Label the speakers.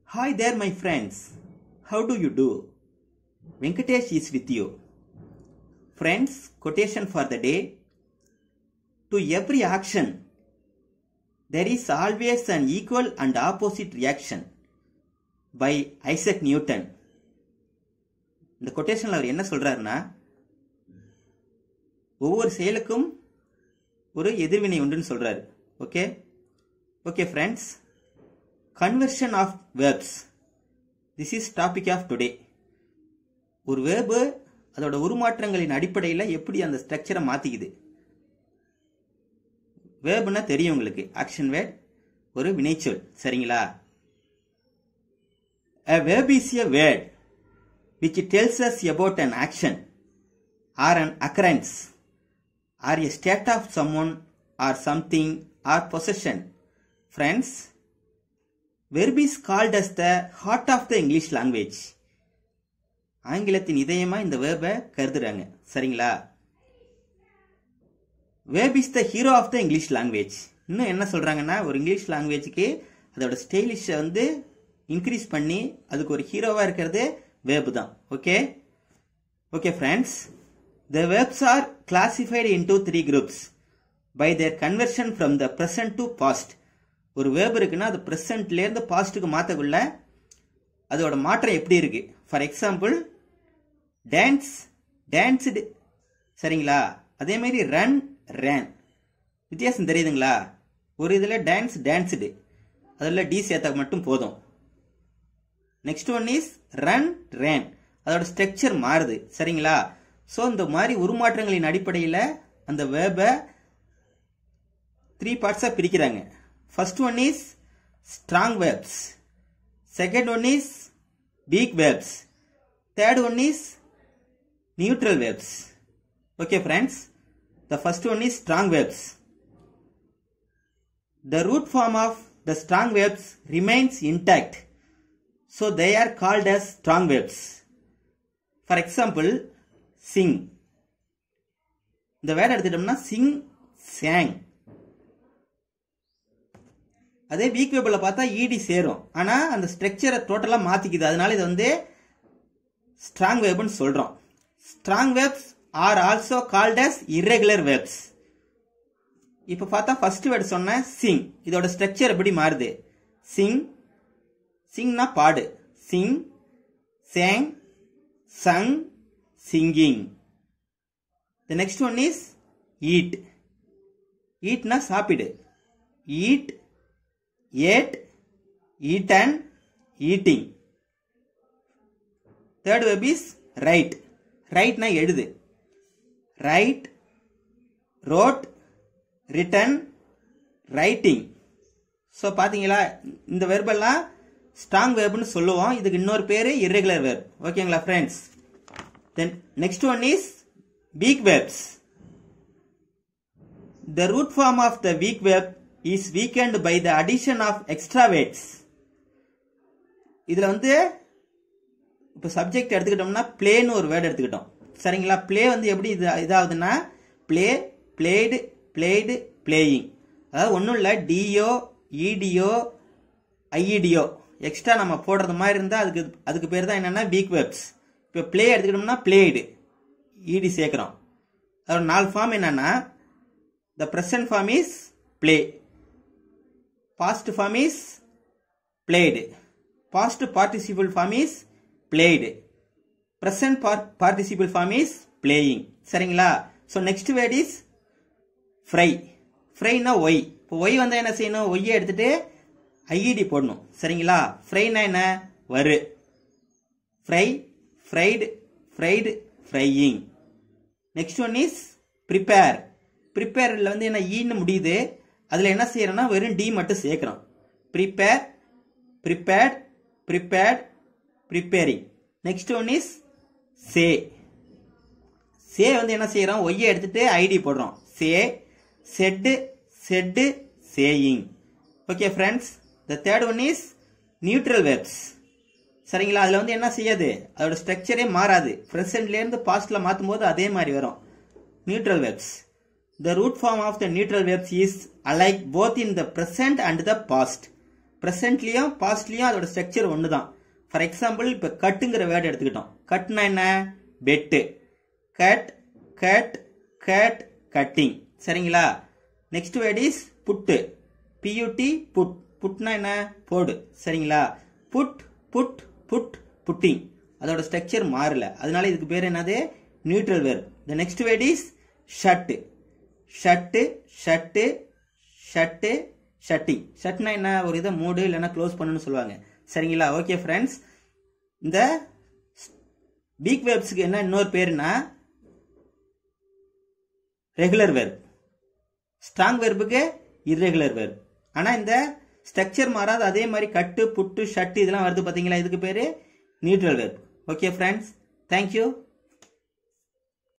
Speaker 1: Hi there, my friends. How do you do? Venkatesh is with you. Friends, quotation for the day. To every action, there is always an equal and opposite reaction. By Isaac Newton. இந்த கொட்டேஷன்ல அவர் என்ன சொல்றாருன்னா, ஒவ்வொரு செயலுக்கும் ஒரு எதிர்வினை உண்டுன்னு சொல்றாரு. Okay friends, conversion of verbs. This is topic of today. ஒரு verb அதோட உருமாற்றங்களின் அடிப்படையில் எப்படி அந்த ஸ்ட்ரக்சரை மாத்திக்குது. verbனா தெரியும் உங்களுக்கு, action word, ஒரு வினைச்சொல், சரிங்களா? A verb is a word which tells us about an action or an occurrence or a state of someone or something or possession. Friends, verb is called as the heart of the English language. ஆங்கிலத்தின் இதயமா இந்த verb கருதுறாங்க, சரிங்களா? verb is the hero of the English language. இன்னும் என்ன சொல்றாங்கன்னா, ஒரு English லாங்குவேஜ்க்கு அதோட stylish increase பண்ணி அதுக்கு ஒரு ஹீரோவா இருக்கிறது verb தான். Okay friends, the verbs are classified into 3 groups by their conversion from the present to past. ஒரு verb இருக்குன்னா அது presentல இருந்து pastக்கு மாத்தக்குள்ள அதோட மாற்றம் எப்படி இருக்கு. ஃபார் எக்ஸாம்பிள், டான்ஸ், டான்ஸ்டு, சரிங்களா? அதே மாதிரி ரன், ரேன். வித்தியாசம் தெரியுதுங்களா? ஒரு இதுல டான்ஸ், டான்ஸ்டு, அதில் டி சேர்த்தா மட்டும் போதும். Next one is run, ran. அதோட ஸ்ட்ரக்சர் மாறுது, சரிங்களா? ஸோ இந்த மாதிரி உருமாற்றங்களின் அடிப்படையில் அந்த வேர்பை 3 பார்ட்ஸா பிரிக்கிறாங்க. First one is strong verbs. Second one is weak verbs. Third one is neutral verbs. Okay friends, the first one is strong verbs. The root form of the strong verbs remains intact, so they are called as strong verbs. For example, sing. இந்த word எடுத்துட்டோம்னா sing, sang. அதே week வெர்ப்ல பார்த்தா ED சேரும், ஆனா அந்த ஸ்ட்ரக்சரை டோட்டலா மாத்திக்குது. அதனால இது ஸ்ட்ராங் வெர்ப்னு சொல்றோம். Strong verbs are also called as irregular verbs. இப்ப பார்த்தா ஃபர்ஸ்ட் வேர்ட் சொன்ன சிங், இதோட ஸ்ட்ரக்சர் எப்படி மாறுது? சிங், சிங்னா பாடு, sing, sang, sung, singing. The next one is eat. eatனா சாப்பிடு, eat, ate, eaten, eating. Third verb is write. write na எழுது, write, wrote, written, writing. So பாத்தீங்களா, இந்த verb எல்லாம் strong verb னு சொல்லுவோம். இதுக்கு இன்னொரு பேரு irregular verb. ஓகேங்களா friends? Then next one is weak verbs. The root form of the weak verb is weakened by the addition of extra words. இதுல இப்ப சப்ஜெக்ட் எடுத்துக்கிட்டோம்னா பிளேன்னு ஒரு வேர்ட் எடுத்துக்கிட்டோம், சரிங்களா? பிளே எப்படி இதாகுதுன்னா பிளே, பிளேடு, பிளேடு, பிளேயிங். அதாவது ஒன்றும் இல்லை, டிஓ, இடிஓ, ஐஇடிஓ எக்ஸ்ட்ரா நம்ம போடுறது மாதிரி இருந்தா அதுக்கு பேர் தான் என்னன்னா வீக் வெர்ப்ஸ். இப்போ பிளே எடுத்துக்கிட்டோம்னா பிளேடு, இடி சேர்க்கிறோம். அதோட 4 ஃபார்ம் என்னன்னா, the present form is play, past form is played, past participle form is played, present participle form is playing, சரிங்களா? so next word is fry. fry na y. இப்போ y என்ன செய்யணும்? y எடுத்துட்டு IET போடணும், சரிங்களா? fry na என்ன? வரு. fry, fried, fried, frying. next one is prepare. prepare என்ன ஈன்னு முடியுது, அதுல என்ன செய்யறோம்னா வெறும் டி மட்டும் சேர்க்கிறோம். prepare, prepared, prepared, preparing. next one is say. say என்ன செய்யறோம்? y எடுத்துட்டு ஐடி போடுறோம். say, said, said, saying. okay friends, the third one is neutral verbs. சரிங்களா? அதுல என்ன செய்யாது, அதோட ஸ்ட்ரக்சரே மாறாது. பிரசன்ட்ல இருந்து பாஸ்ட்ல மாத்தும் போது அதே மாதிரி வரும். neutral verbs. The root form of the neutral verbs is alike both in the present and the past. ப்ரெசென்ட்லயும் பாஸ்ட்லயும் அதோட ஸ்ட்ரக்சர் ஒன்று தான். ஃபார் எக்ஸாம்பிள் இப்போ கட்டுங்கிற வேர்டு எடுத்துக்கிட்டோம். கட்னா என்ன? பெட்டு. Cut cut cut cutting. சரிங்களா? Next word is put. P U T put. புட்னா என்ன? போடு. சரிங்களா? Put put put putting. அதோட ஸ்ட்ரக்சர் மாறல, அதனால இதுக்கு பேர் என்னது? Neutral verb. The next word is shut. Shut shut shut shutting. ஷட்னா என்ன? ஒரு இதை மூடு இல்லைன்னா க்ளோஸ் பண்ணுன்னு சொல்லுவாங்க. சரிங்களா? ஓகே ஃப்ரெண்ட்ஸ், இந்த வீக் வேர்ப்ஸ்க்கு என்ன இன்னொரு பேருனா ரெகுலர் வேர்ப். ஸ்ட்ராங் வெர்புக்கு இர்ரெகுலர் வெர்ப். ஆனா இந்த ஸ்ட்ரக்சர் மாறாது, அதே மாதிரி கட்டு புட்டு ஷட்டு இதெல்லாம் வருது பாத்தீங்களா, இதுக்கு பேரு neutral verb. Okay friends, thank you.